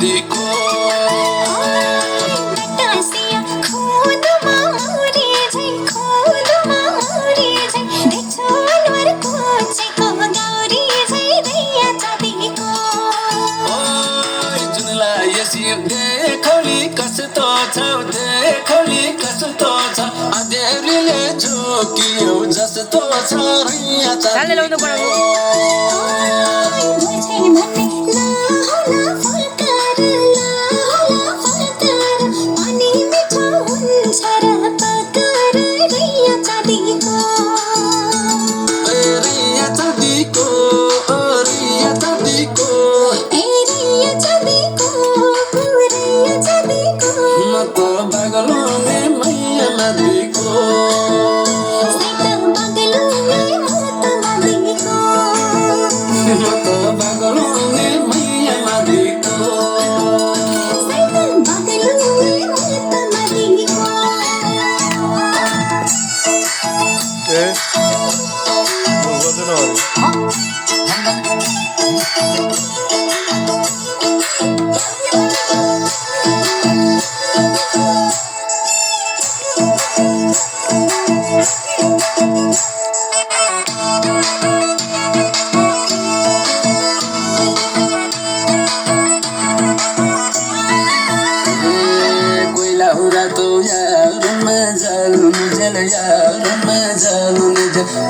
चाँदीको देखौली कस्तो छ अँध्यारीले झोकियो जस्तो छ रैया चाँदीको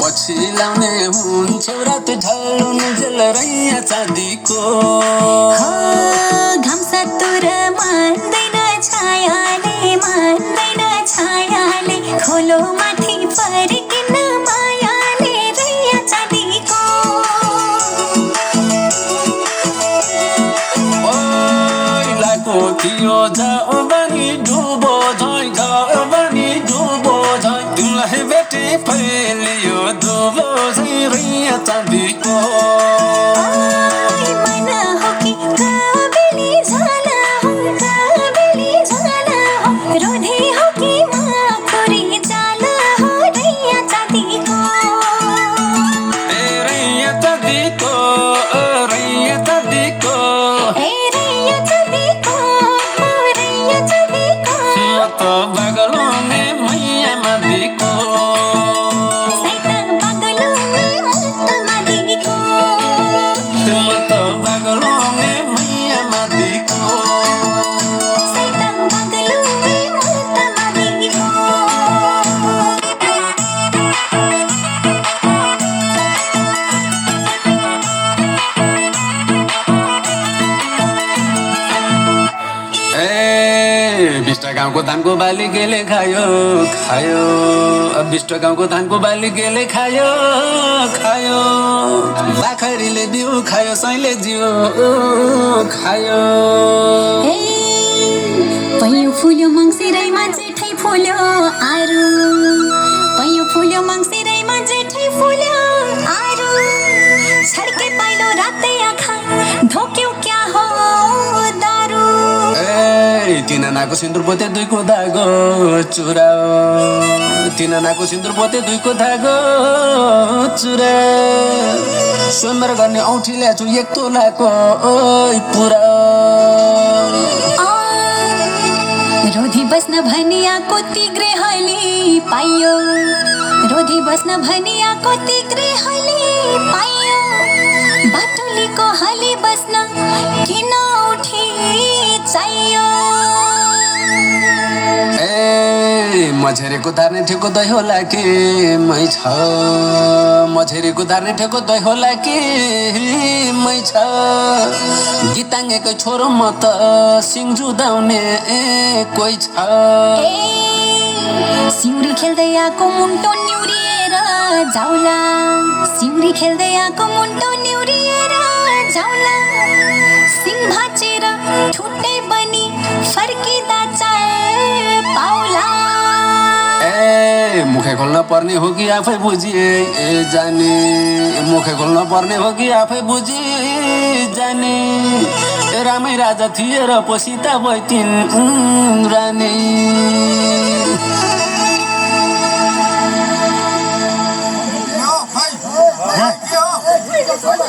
पछि लाउने हुन्छ रात ढल्नु जल रैया चाँदीको घाम सतुर मान्दैन छायाले खोलो माथि फर्किन मायाले रैया चाँदीको ओइ लाको थियो जाऊ बनी डुबो झै तिमीलाई भेटे फैलियो दुबो झै रैया चाँदीको मन हो कि काबेली झाला हो रोधे हो कि माखुरी जाला हो रैया चाँदीको रैया चाँदीको म त बगलौने मैया मादिको गाउँको धानको बाली गेले खायो 20 गाउँको धानको बाली गेले खायो बाखरीले बिउ खायो सैले जिउ खायो पैयो फुल्यो मङ्सिरैमा जेठै फुल्यो आरु पैयो फुल्यो मङ्सिरैमा जेठै फुल्यो आरु छड्के पाइलो रातै आँखा ढोक्यो क्या हो दारु तिनानाको सिन्दुर पोते दुईको धागो चुरा तिनानाको सिन्दुर पोते दुईको धागो चुरा स्वयंवर गर्ने औँठी ल्याछु 1 तोलाको पुरा रोधी बस्न भनियाको तिग्रे हली पाइयो रोधी बस्न भनियाको तिग्रे हली पाइयो बाटुलीको हली बस्न किन उठी चाहियो मझेरेको धार्ने ठेको दही होला कि मै छ मझेरेको धार्ने ठेको दही होला कि मै छ गीताङ्गेकै छोरो म त सिङ जुदाउने कोही छ सिउरी खेल्दै आएको मुन्टो निउरिएर जाउला सिउरी खेल्दै आएको मुन्टो निउरिएर जाउला सिङ भाँचेर ठुट्टै बनी फर्किँदा चाहे पाउला मुखे खोल्न पर्ने हो कि आफै बुझिए जाने मुखे खोल्न पर्ने हो कि आफै बुझि जाने रामै राजा थिए र पसिता भइथिन् रानी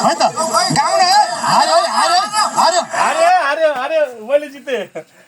है त गाउँ न हार्यो हार्यो हार्यो हार्यो हार्यो मैले जितेँ